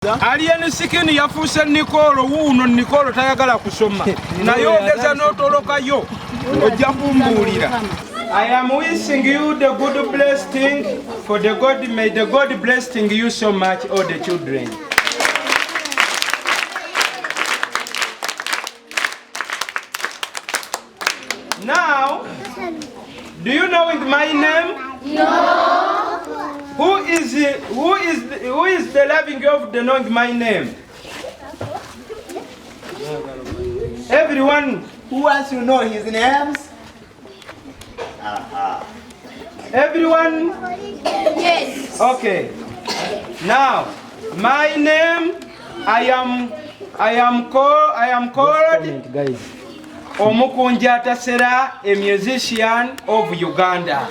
Alien sikini yafuuse Nikolo wuuno Nikolo tayagala kusoma naye ogeza n'otolokayo ojja kumbuulira. I am wishing you the good blessing for the God. May the God blessing you so much, all the children. Now, do you know my name? No. Who is the loving of the knowing my name? Everyone who wants to know his names? Everyone? Yes. Okay. Now, my name, I am called Omukunja Atasera, a musician of Uganda.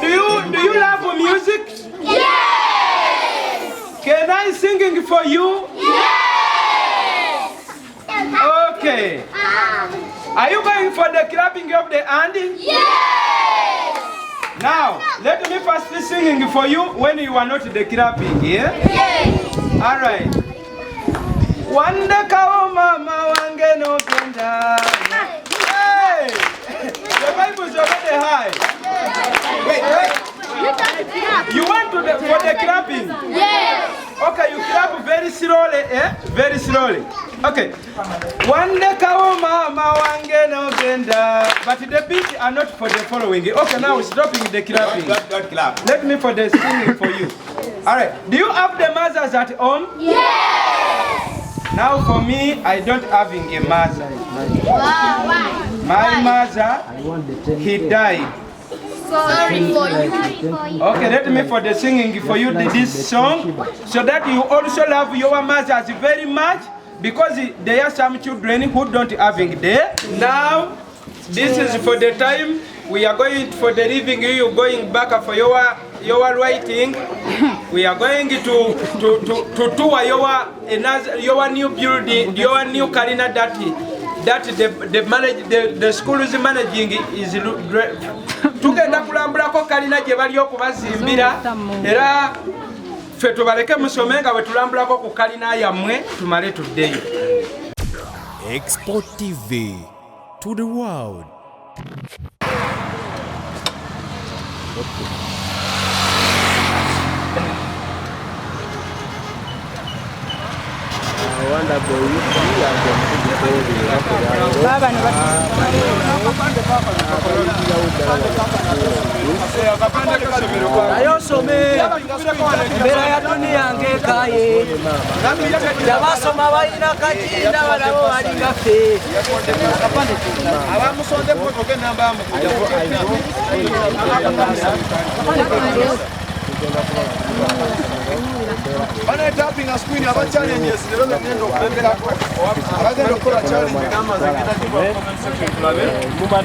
Do you love music? Yes. Can I sing for you? Yes. Okay. Are you going for the clapping of the hand? Yes. Now, let me first be singing for you when you are not the clapping, yeah? Yes. All right. Wanda kao mama wange no genda. Hey! The Bible is already high. Wait. You want to for the clapping? Yes. Okay, you clap very slowly, eh? Very slowly. Okay. Wanda kao mama wange no genda. But the beats are not for the following. Okay, now stopping the clapping. Don't clap. Let me for the singing for you. All right. Do you have the mothers at home? Yes. Now for me, I don't have a mother. Why? My mother, he died. Sorry for you. Okay, let me for the singing for you this song, so that you also love your mothers very much, because there are some children who don't have it there. Now, this is for the time we are going for the living. You going back for your writing. We are going to tour your new building, your new calendar that the school is managing is tugenda kulambulako kalina gye bali okubazimbira era ffe tubaleke musome nga bwe tulambulako ku kalina yammwe tumale tuddeyo. xpotv to the world. Ayosome mbera ya dunia ngekaye yabasoma balina kakinda balabo balinga ffe abamusonde potoke namba bana tapping a screen aba challenges lero ngendo kulembera abagenda okukola challenge n'amaze ngenda kiva comment section tulabe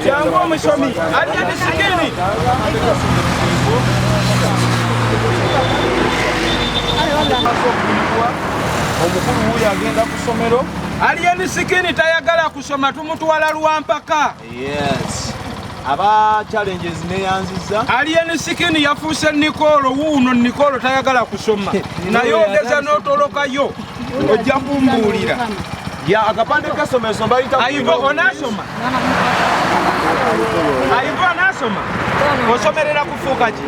Jangu omusomi ali anisikini omukulu wuyo agenda ku ssomero ali anisikini tayagala kusoma tumutwala lwampaka. yes aba challenges neyanziza Ali anisikini yafuuse Nikolo wuuno Nikolo tayagala kusoma naye ogeza n'otolokayo ojja kumbuulira. ya akapande kasomero mbayita Aivo onasoma? Aivo onasoma? Osomerera kufuuka ki?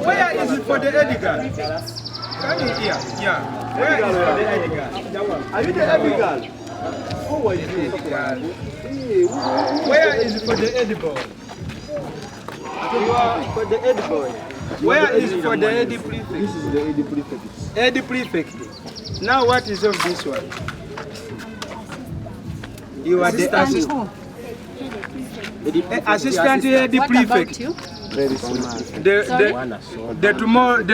Where is it for the Edgar? Come here. Yeah. Where is for the Edgar? are you the Edgar? Who was it? Where is it for the edible? You are for the Ed boy. Where is for the Edi prefect? This is the Ed prefect. Edi prefect. Now what is of this one? You are the assistant. Assistant Edi prefect. Very smart. The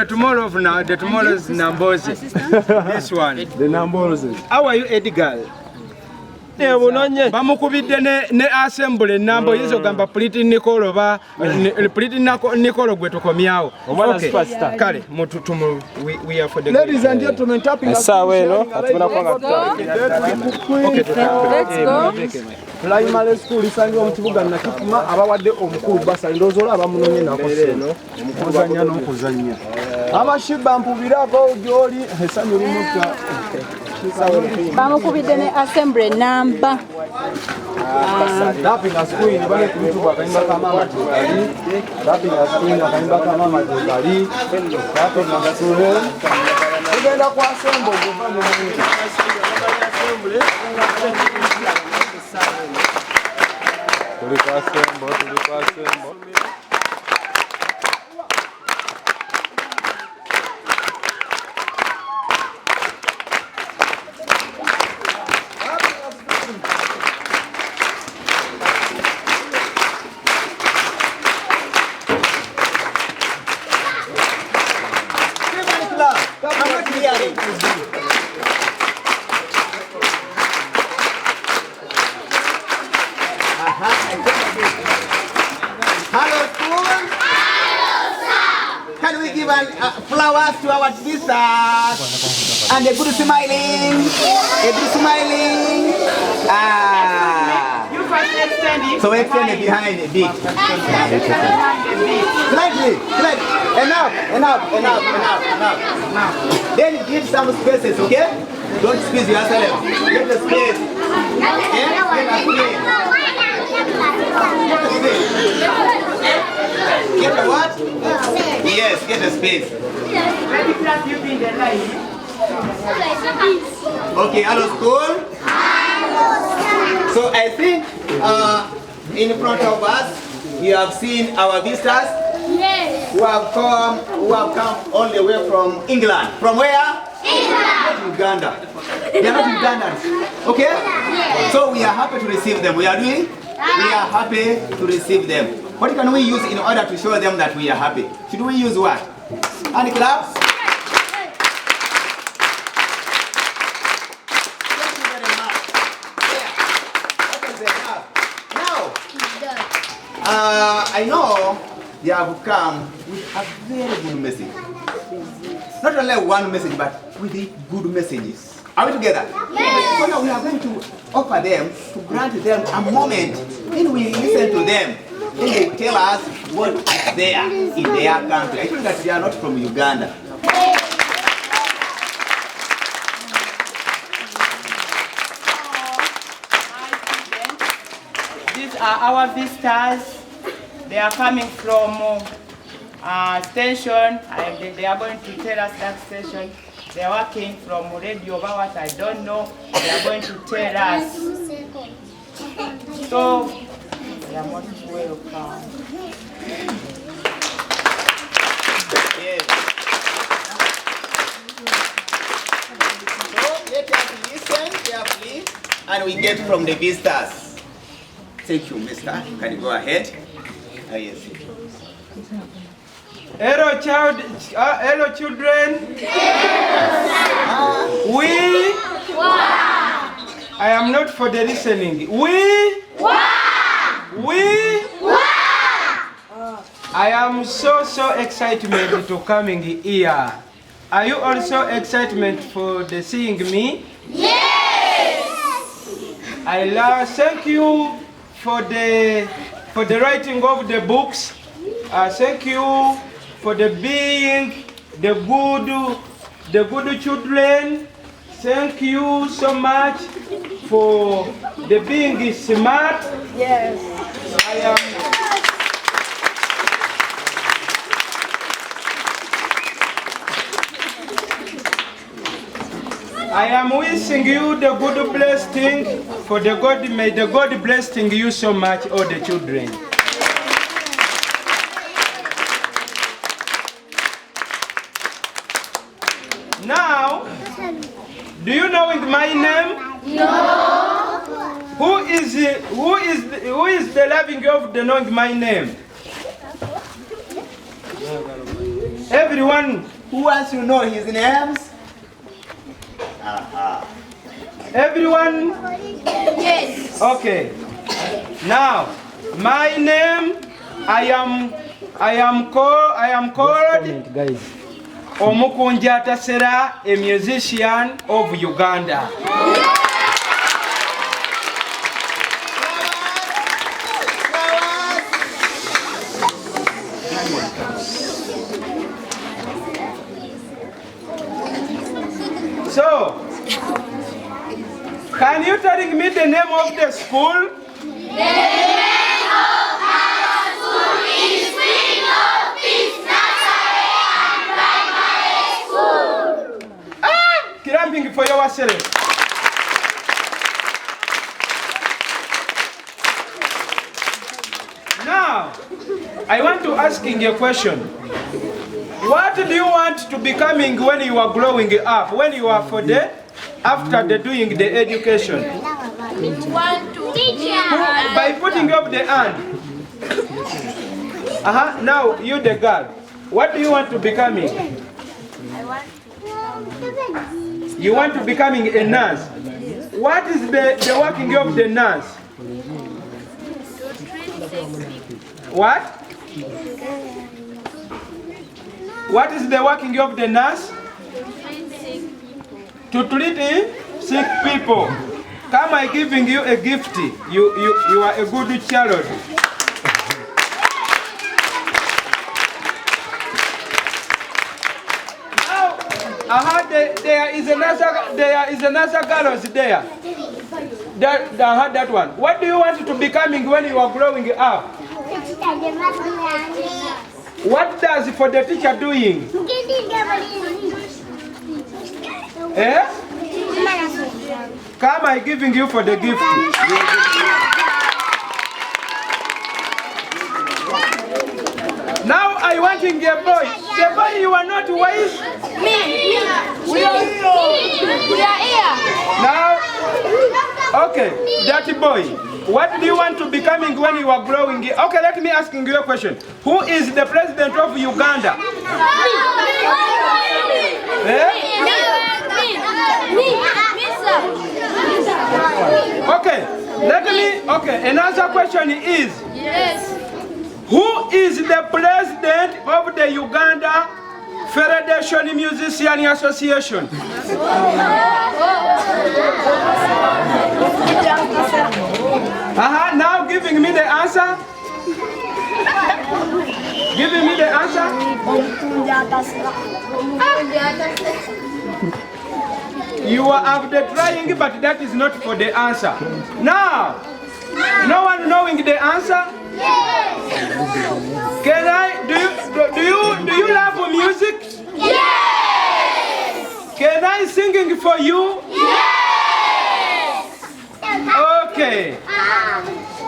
tomorrow of now, the tomorrow's Nambozi. This one. The numbers. How are you, Edgar? bamukubidde ne assembly enamba oyinza ogamba Pretty Nicole oba Pretty Nicole gwe tukomyawo. Kale we are for the ladies and gentlemen, tapping us. Primary school isangibwa mu kibuga Nakifuma abawadde omukulu basa ndozoola abamunonye nakoseno omukuzanya n'okuzanya amashiba mpubirako gyoli esanyu limuka bamukubidde ne assembly namba tapping us queen bale ku YouTube akayimba ka mama Jogali tapping us queen akayimba ka mama Jogali tapping us queen tugenda ku assembly okuva mu assembly flowers to our visitors and a good smiling. You first extend it. So extend it behind a bit. Slightly. Enough. Then give some spaces, okay? Don't squeeze yourself. Get the space. Okay? Get the what? Yes, get the space. Okay, hello school. So I think in front of us you have seen our visitors who have come all the way from England. From where? England. Uganda. They are not Ugandans. Okay? So we are happy to receive them. We are happy to receive them. What can we use in order to show them that we are happy? Should we use what? Hand claps? Thank you very much. Now, I know they have come with a very good message. Not only one message, but with good messages. Are we together? Yes. So now we are going to offer them, to grant them a moment, and we listen to them. Then they tell us what is there in their country. I think that they are not from Uganda. These are our visitors. They are coming from station. They are going to tell us that station. They are working from radio about what I don't know. They are going to tell us. So, they are most welcome. Yes. So let us listen carefully and we get from the visitors. Thank you, mister. Can you go ahead? Yes. Hello, hello, children. I am not for the listening. I am so excited to coming here. Are you also excited for the seeing me? Yes. Thank you for the writing of the books. Thank you for the being the good children. Thank you so much for the being smart. Yes. I am wishing you the good blessing for the God. May the God blessing you so much, all the children. Now, do you know my name? No. Who is the loving of the knowing my name? Everyone who wants to know his names? Everyone? Yes. Okay. Now, my name, I am called Omukunja Atasera, a musician of Uganda. So, can you tell me the name of the school? The name of our school is Queen of Peace Nursery and Primary School. Clapping for yourself. Now, I want to ask you a question. What do you want to becoming when you are growing up? When you are after doing the education? Want to teacher. By putting up the hand. Now, you the girl. What do you want to becoming? You want to becoming a nurse. What is the working of the nurse? What? What is the working of the nurse? To treat sick people. Come, I giving you a gift. You are a good child. Now, there is another girl there. That one. What do you want to becoming when you are growing up? What does for the teacher doing? Eh? Come, I giving you for the gift. Now I wanting a boy. The boy, you are not wise. Me. We are here. Now, okay, that boy. What do you want to becoming when you are growing? Okay, let me ask you a question. Who is the president of Uganda? Eh? Okay, another question is, Yes. who is the president of the Uganda Federation Musician Association? Now giving me the answer. Giving me the answer. You are after trying, but that is not for the answer. Now, no one knowing the answer? Yes. Can I? Do you love music? Yes. Can I singing for you? Yes. Okay.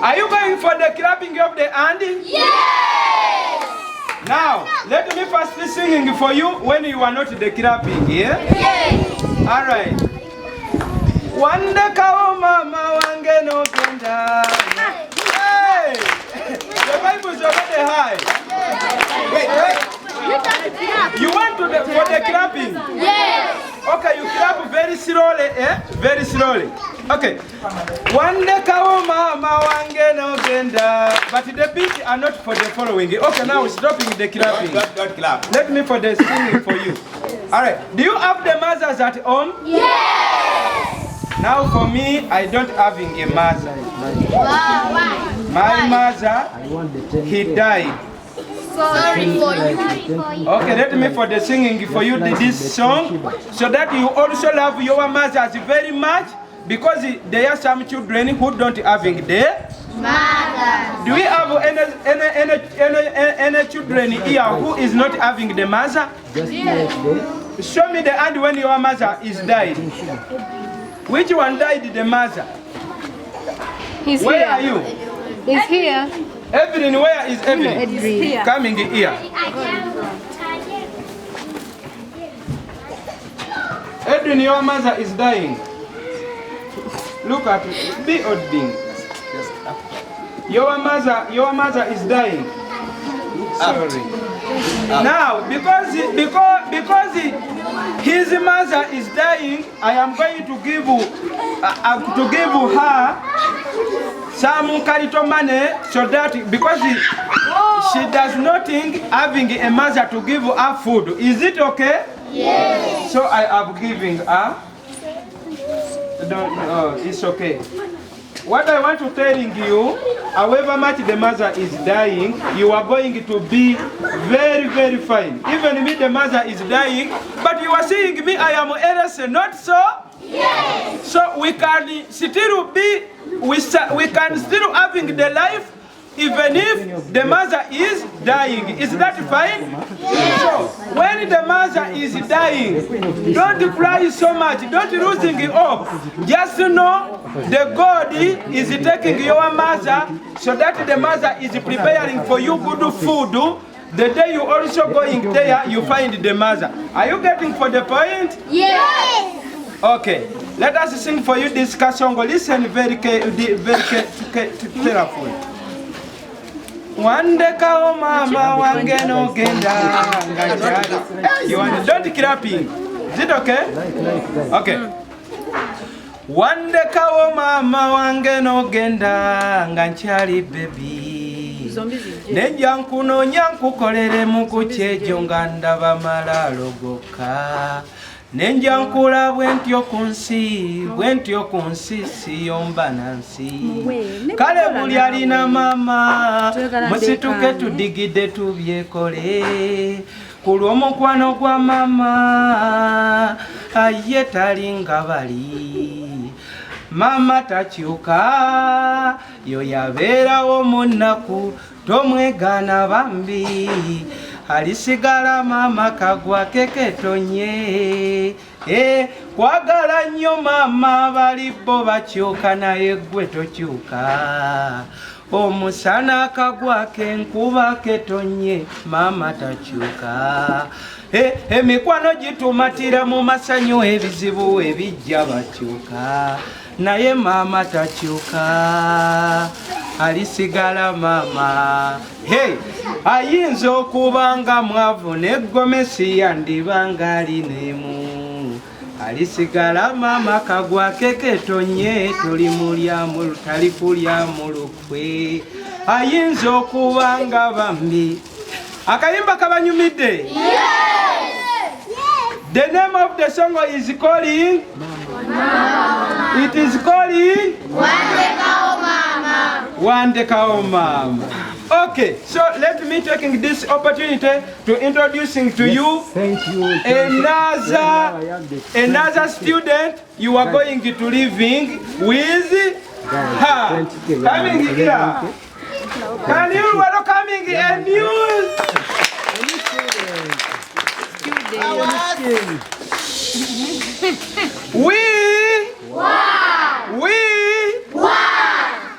Are you going for the clapping of the hand? Yes. Now, let me first singing for you when you are not the clapping, yeah? Yes. All right. Wanda kao mama wange no kenda. Hey! The Bible is already high. Wait. You want for the clapping? Yes. Okay, you clap very slowly, eh? Very slowly. Okay. Wanda kao mama wange no kenda. But the beat are not for the following. Okay, now stopping the clapping. Don't clap. Let me for the singing for you. All right. Do you have the mothers at home? Yes. Now for me, I don't having a mother. Why? My mother, he died. Sorry for you. Okay, let me for the singing for you this song, so that you also love your mothers very much, because there are some children who don't having their Mother. Do we have any children here who is not having the mother? Show me the hand when your mother is died. Which one died the mother? He's Where here. are you? He's here. Evelyn, where is Evelyn? Edri. Coming here. Edwin, your mother is dying. Look at it. Be odding. Your mother is dying. Sorry. Now, because his mother is dying, I am going to give her some little money so that because she does not think having a mother to give her food. Is it okay? Yes. So I am giving her. It's okay. What I want to telling you, however much the mother is dying, you are going to be very, very fine. Even me, the mother is dying, but you are seeing me, I am eldest, not so? Yes. So we can still be, we can still having the life, even if the mother is dying. Is that fine? Yes. So when the mother is dying, don't cry so much, don't losing it off. Just know the God is taking your mother so that the mother is preparing for you good food. The day you also going there, you find the mother. Are you getting for the point? Yes. Okay. Let us sing for you this song. Listen very carefully. Wandeka mama wange no genda ngachali. Don't clapping. Is it okay? Okay. Wandeka mama wange no genda ngachali baby. Nenja nkunonya nkukolere mukuchejo nganda bamala logoka. Nenja nkula bwentyo kunsi siyomba nansi. Kale buli alina mama musituke tudigide tubyekole. Kulwa omukwano gwa mama aye talinga bali. Mama takyuka yo yabeerawo munaku tomwegana bambi. Alisigala mama kagwa keketonye. Kwagala nnyo mama balibo bakyuka naye gwe tokyuka. Omusana kagwa kenkuba ketonye mama takyuka. Emikwano gitumatira mu masanyu ebizibu ebijja bakyuka. Naye mama takyuka. Alisigala mama. Hey, ayinza okubanga mwavu neggomesi yandibanga alinemu. Alisigala mama kagwa keketonye tali kulya mulukwe. Ayinza okubanga bambi. Akayimba kabanyumidde? Yes. The name of the song is calling Mama. It is calling Wandekao Mama. Wandekao Mama. Okay, so let me taking this opportunity to introducing to you, another student you are going to living with her. Coming here. Can you welcoming a new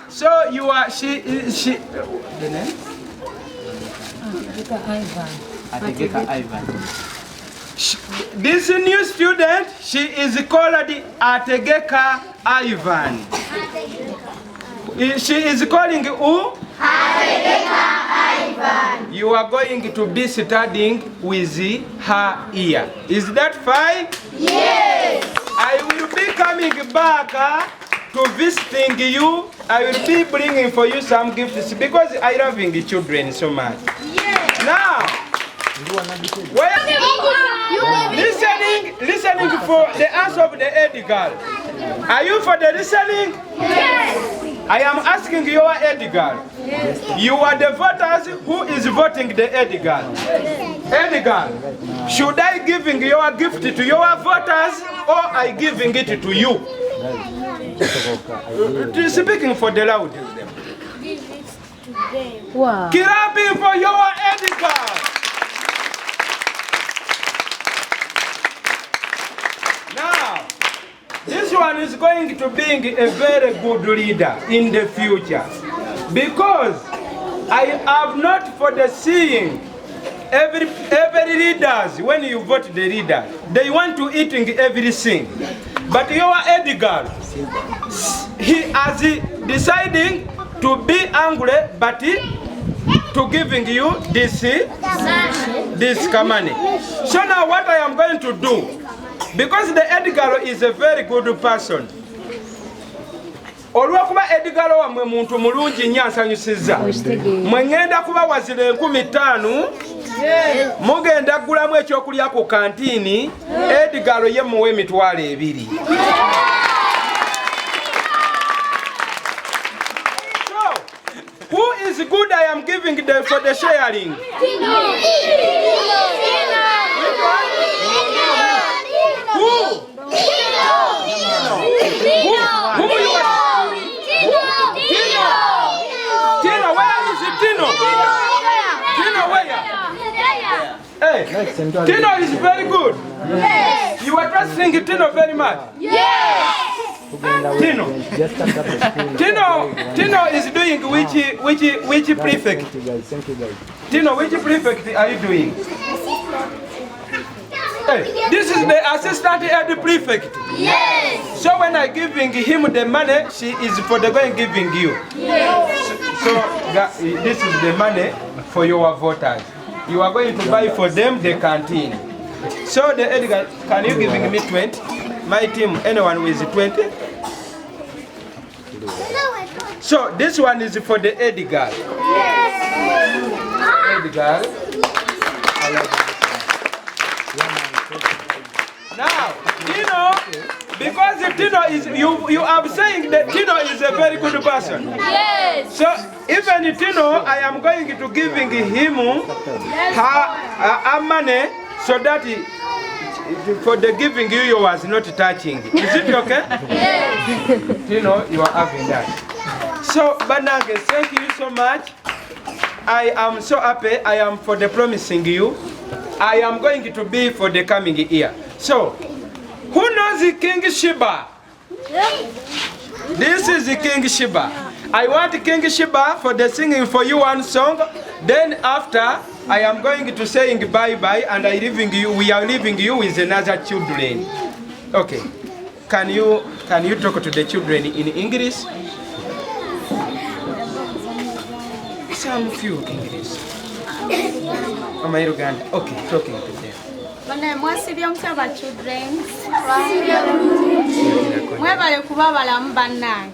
So you are she the name? Ategeka Ivan. This new student, she is called Ategeka Ivan. She is calling who? Ategeka Ivan. You are going to be studying with her here. Is that fine? Yes. I will be coming back to visiting you. I will be bringing for you some gifts because I love children so much. Yes. Now, listening for the answer of the head girl. Are you for the listening? Yes. I am asking your head girl. Yes. You are the voters who is voting the head girl. Head girl, should I giving your gift to your voters or I giving it to you? Speaking for the loud. Wow. Clapping for your head girl. Now, this one is going to be a very good leader in the future because I have not for the seeing every leaders when you vote the leader they want to eating everything, but your Edgar he has deciding to be angry but to giving you this money. So now what I am going to do, because the Edgar is a very good person. Olwakuba Edgar wamwe muntu mulungi nnyo ansanyusizza. Mwe ngenda kuba wazire 15,000 mugenda gulamu ekyokulya ku kantiini Edgar ye muwe emitwalo 2. So, who is good I am giving for the sharing? Who? Tino, where is it? Tino, where? Hey, Tino is very good. Yes. You are trusting Tino very much. Yes. Tino is doing which prefect? Tino, which prefect are you doing? Hey, this is the assistant head prefect. Yes. So when I giving him the money, she is for the going giving you. Yes. So this is the money for your voters. You are going to buy for them the canteen. So the Edgar, can you giving me 20? My team, anyone with 20? So this one is for the Edgar. Edgar. Now, Tino, because Tino is, you are saying that Tino is a very good person. Yes. So even Tino, I am going to giving him her money so that for the giving you was not touching. Is it okay? Yes. Tino, you are having that. So Banange, thank you so much. I am so happy. I am for the promising you. I am going to be for the coming year. So, who knows the King Shiba? This is the King Shiba. I want King Shiba for the singing for you one song. Then after, I am going to saying bye-bye and we are leaving you with another children. Okay. Can you talk to the children in English? Some few English. My Uganda. Okay, talking to them. Mwasibye mutaba children. Mwebale kuba balamu bannange.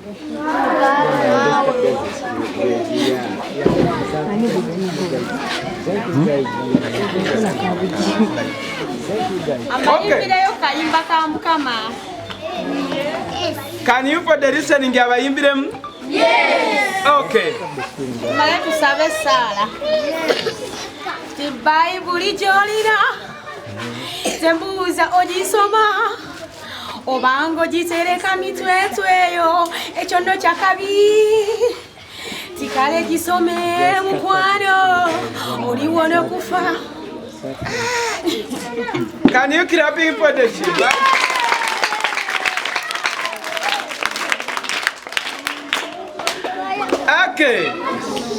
Amayimbireyo kayimba ka Mukama. Can you put the listening abayimbiremu? Yes. Okay. Male tusabe sala. Bayibuli gy'olina tembuuza ogisoma obanga ogitereka mitwetweyo ekyondo kya kabi tikale gisome mukwano oliwo n'okufa. Can you clap for the Shiba? Okay,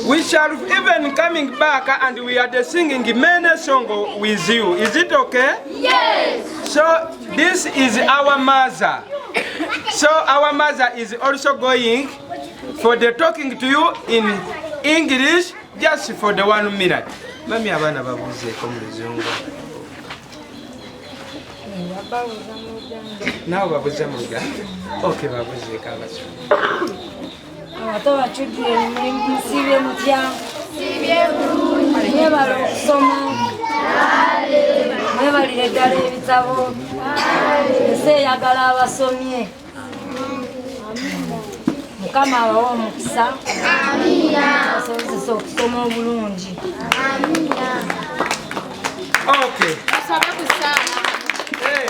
we shall even coming back and we are singing many songs with you. Is it okay? Yes. So this is our mother. So our mother is also going for the talking to you in English just for the 1 minute. Mami abana babuze ko Oluzungu. Now babuze mu Uganda. Okay, babuze kabaso. Abatoba children musibye mutya mwebale okusoma mwebalire ddala ebitabo ese eyagala abasomye Mukama abawa omukisa asobozesa okusoma obulungi. Okay. Hey,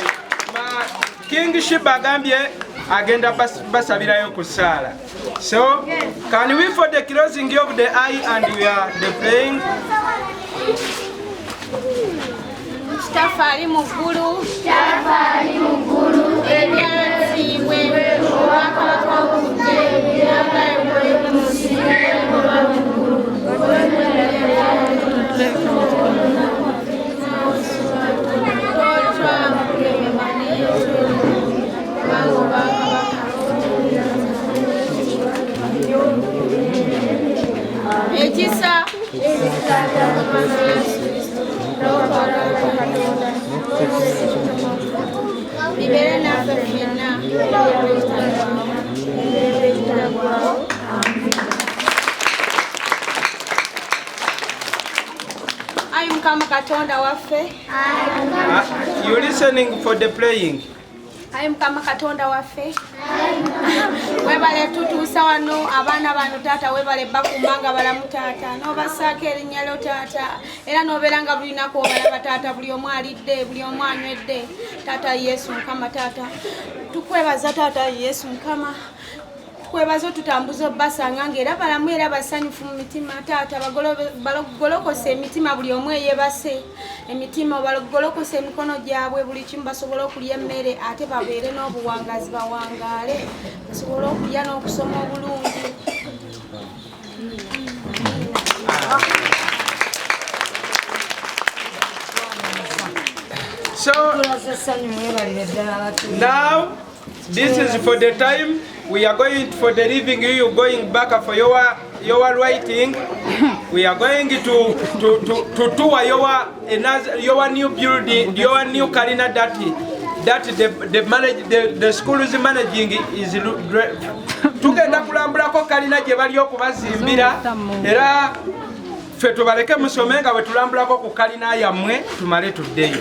King Shiba agambye agenda basabirayo kusala. So, can we for the closing of the eye and we are the praying? Tafari mugulu ebyasiibwe obwakabaka obudde ekisa Ayi Mukama Katonda waffe. You listening for the playing? Ayi Mukama Katonda waffe. Webale tutuusa wano abaana bano taata webale bakumanga balamu taata n'obasaako erinnya lyo taata era n'obeera nga bulinako obalaba taata buli omu alidde buli omu anywedde taata Yesu Mukama taata tukwebaza taata Yesu Mukama kwebazo tutambuza basanga ngera balamu era basanyufu mu mitima taata bagolokose emitima buli omu eyebase emitima balogolokose emikono gyabwe buli kimu basobola okulya emmere ate babeere n'obuwangazi bawangaale basobola okulya n'okusoma obulungi. So now this is for the time we are going for the living. You going back for your writing. We are going to tour your new building, your new calendar that the school is managing is tugenda kulambulako kalina gye bali okubazimbira era ffe tubaleke musome nga bwe tulambulako ku kalina yammwe tumale tuddeyo.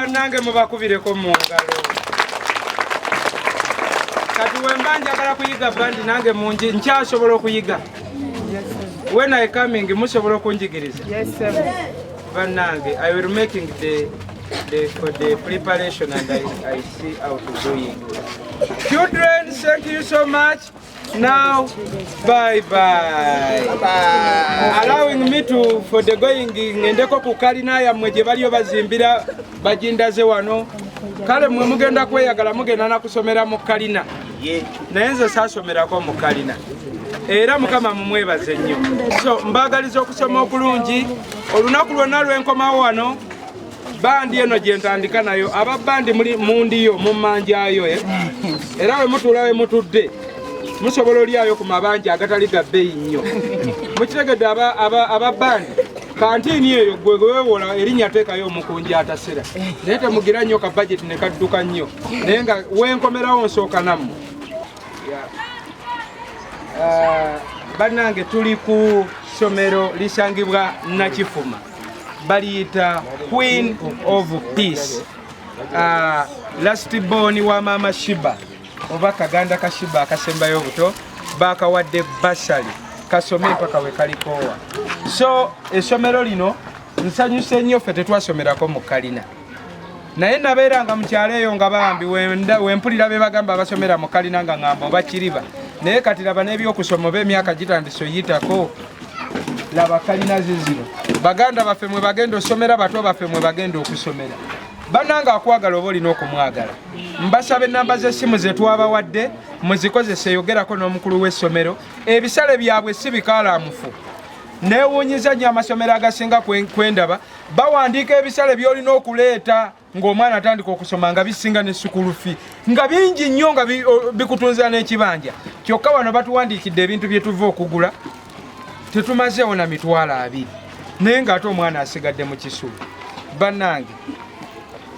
bannange mubakubireko mu ngalo. Kati wemba njagala kuyiga bandi nange mungi nkyasobola okuyiga. When I coming musobola kunjigiriza. Yes sir. Bannange, I will making for the preparation and I see how to do it. Children, thank you so much. Now, bye bye. Allowing me to for the going ngendeko ku kalina ya mwe baliyo bazimbira bajindaze wano. Kale mwe mugenda kweyagala mugenda na kusomera mu kalina. Nayenze sasomerako mu kalina. Era mukama mumwebaze nnyo. So mbagaliza okusoma okulungi olunaku lwonna lwenkomawo wano bandi eno gye ntandika nayo ababandi mundiyo mu mmanjaayo era we mutuula we mutudde musobola olyayo ku mabanja agatali ga bbeeyi nnyo. Mukitegedde ababandi kantiini eyo gwe weewola erinnya teekayo Omukunja Atasera naye temugira nnyo ka bajeti ne kadduka nnyo naye nga wenkomerawo nsooka nammwe. Bannange tuli ku ssomero lisangibwa Nakifuma baliyita Queen of Peace. Last born wa mama Shiba oba kaganda ka Shiba akasembayo obuto bakawadde basali kasome mpaka we kalikoowa. So essomero lino nsanyuse nnyo ffe tetwasomerako mu kalina naye nabeeranga mu kyalo eyo nga bambi wempulira be bagamba abasomera mu kalina nga ngamba oba kiriba naye kati laba n'ebyokusoma oba emyaka gitandise oyitako laba kalina zizino baganda baffe mwe bagenda osomera bato baffe mwe bagenda okusomera. Bannange akwagala oba olina okumwagala mbasaba ennamba z'essimu ze twabawadde muzikozese yogerako n'omukulu w'essomero. Ebisale byabwe si bikaalamufu neewuunyiza nnyo amasomero agasinga kwendaba bawandiika ebisale by'olina okuleeta ng'omwana atandika okusoma nga bisinga ne sukulu fi nga bingi nnyo nga bikutunzira n'ekibanja kyokka wano batuwandiikidde ebintu bye tuva okugula tetumazeewo na mitwalo 2 naye ng'ate omwana asigadde mu kisulo. Bannange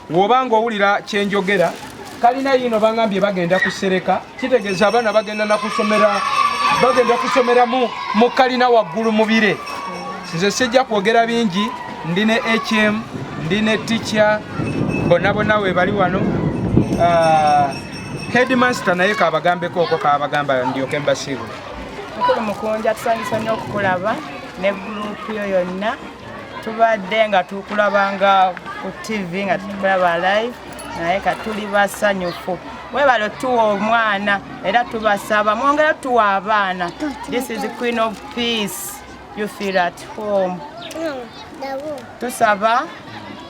wobanga owulira kyenjogera kalina yino bangambye bagenda kusereka kitegeeza abaana bagenda kusomera mu kalina waggulu mu bire. Nze sijja kwogera bingi ndine HM ndine teacher bonna we bali wano headmaster naye kabagambeko okwo kabagamba ndyoke mbasiibule. Mukulu Mukunja tusanyusa nnyo okukulaba ne gurupu yo yonna tubadde nga tukulabanga ku TV nga tukulaba live naye katuli basanyufu. Webale tuwa omwana era tubasaba mwongere tuwa abaana. This is the Queen of Peace. You feel at home. Tusaba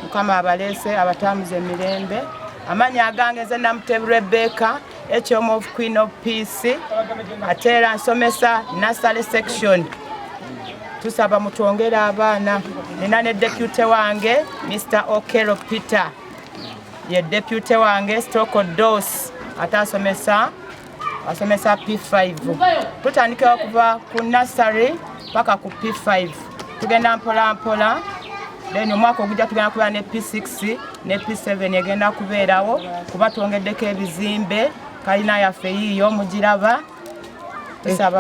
Mukama abalese abatambuze emirembe. Amanya agange nze Namutebi Rebecca HM of Queen of Peace Atera nsomesa nursery section. Tusaba mutwongera abaana. Nina ne deputy wange Mr. Okero Peter ye deputy wange Stoko Dos asomesa P5. Tutandika okuva ku nursery paka ku P5 tugenda mpola then omwaka ogujja tugenda kubeera ne P6 ne P7 egenda kubeerawo kuba twongeddeko ebizimbe kalina yaffe yiyo mugiraba.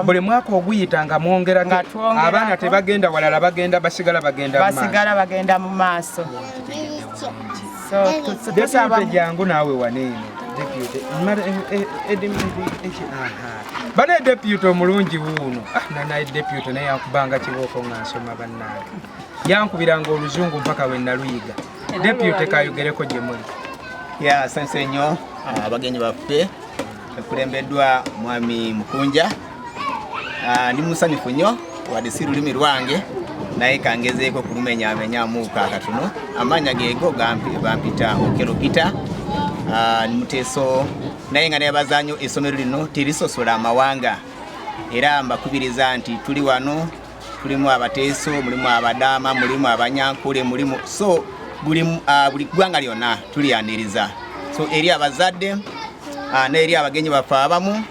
Buli mwaka oguyita nga mwongera abaana tebagenda walala bagenda basigala bagenda mu maaso. So tusaba jangu naawe waneeno deputy bane deputy omulungi wuuno naye deputy naye yankubanga kibooko nga nsoma bannange yankubiranga oluzungu mpaka we naluyiga. Deputy kayogereko gye muli. Asante nnyo abagenyi baffe ekulembeddwa mwami Mukunja. Ndi musanyufu nnyo wadde si lulimi lwange naye kangezeeko kulumenyamenyamu kakatono. Amanya geego bampita Okero Peter Muteso naye nga n'abazanyo essomero lino terisosola amawanga era mbakubiriza nti tuli wano tulimu abateeso mulimu abadaama mulimu abanyankole mulimu so buli ggwanga lyonna tulyaniriza. So eri abazadde n'eri abagenyi baffe abamu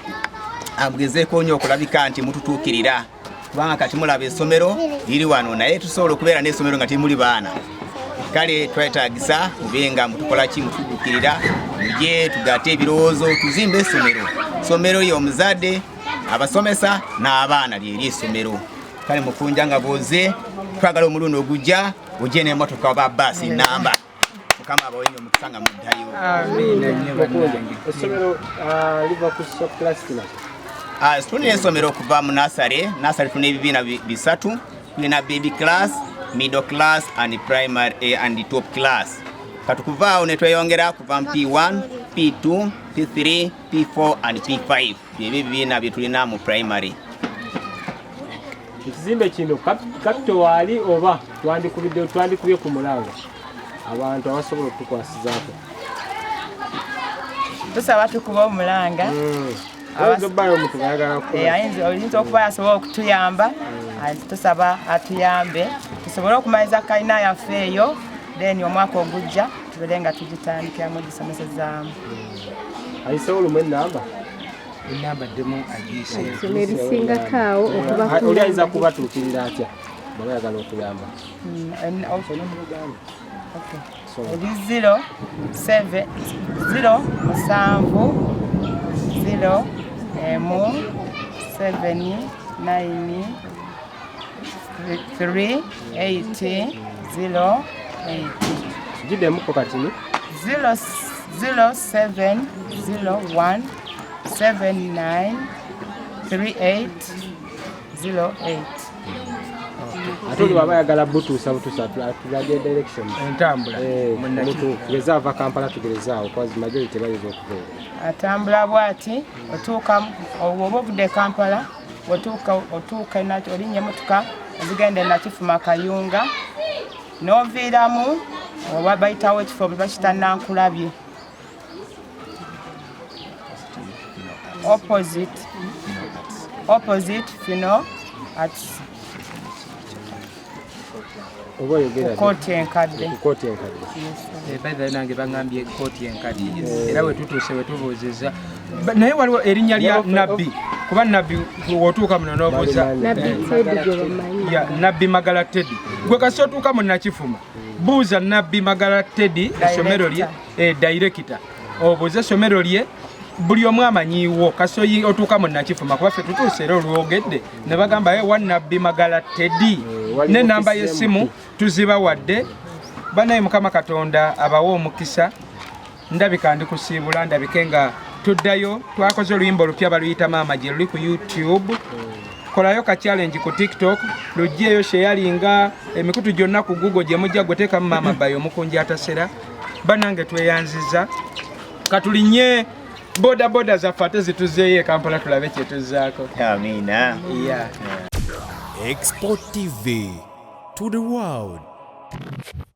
amugezeeko nnyo okulabika nti mututuukirira kubanga kati mulaba essomero liri wano naye tusobola okubeera n'essomero nga timuli baana. Kale twetagisa mube nga mutukola ki mututuukirira mujye tugatte ebirowoozo tuzimbe essomero y'omuzadde abasomesa n'abaana lyeri essomero. Kale Mukunja nga booze twagala omulundi ogujja ojje n'emmotoka oba baasi namba mukama abawenye omukisanga muddayo. Essomero liva ku class kina. Tulina essomero okuva mu nursery tulina ebibiina bisatu. Tulina baby class, middle class and primary and top class. Katukuvaawo ne tweyongera kuva mu P1, P2, P3, P4 and P5. Ebyo ebibiina bye tulina mu primary. Ekizimbe kino kapito wali oba twandikubye ku mulanga abantu abasobola okutukwasizaako. Tusaba tukuba omulanga oyinza okuba yasobola okutuyamba, tusaba atuyambe tusobole okumaliza kalina yaffe eyo, then omwaka ogujja tubere nga tugitandikiramu gisomesezaamu. Ayisewo lumu enamba ddemu agiise ebisingakaawo okuba oli ayinza kubatuukirira atya baba yagala okuyamba. Eri 0 7 0 7 0 7 9 3 8 0 8. Giddemu katini 0 7 0 1 79 38 08. Atoli baba yagala butuusa tulage direction entambula omuntu tugeza ava Kampala tugerezaawo kwazi majority bayiza okubeera atambula bwati otuuka oba ovudde Kampala otuuka nakyo olinnya emmotoka ezigenda nakifuma Kayunga n'oviiramu oba bayitawo ekifo bwe bakita Nankulabye opposite Fino at kooti enkadde. Baada nange bangambye kooti enkadde era we tutuuse we tubuuzizza naye waliwo erinnya lya Nabbi kuba Nabbi wotuuka muno n'obuuza Nabbi Magala Teddy gwe kasi otuuka mu Nakifuma buuza Nabbi Magala Teddy essomero lye director obuuza essomero lye buli omu amanyiiwo kasi otuuka mu Nakifuma kuba ffe tutuuse era olwogedde ne bagamba wa Nabbi Magala Teddy n'ennamba y'essimu tuzibawadde. Banaye Mukama Katonda abawa omukisa, ndabika ndikusiibula ndabike nga tuddayo twakoze oluyimba olupya baluyita Maama Gye luli ku YouTube. Kolayo ka challenge ku TikTok lujjeeyo sharinga emikutu gyonna ku Google gye mujja gweteekamu Maama Bayo Omukunja Atasera. Banange tweyanziza katulinye boda zaffe ate zituzeeyo Kampala tulabe kye tuzzaako. Amina. xpotv to the world.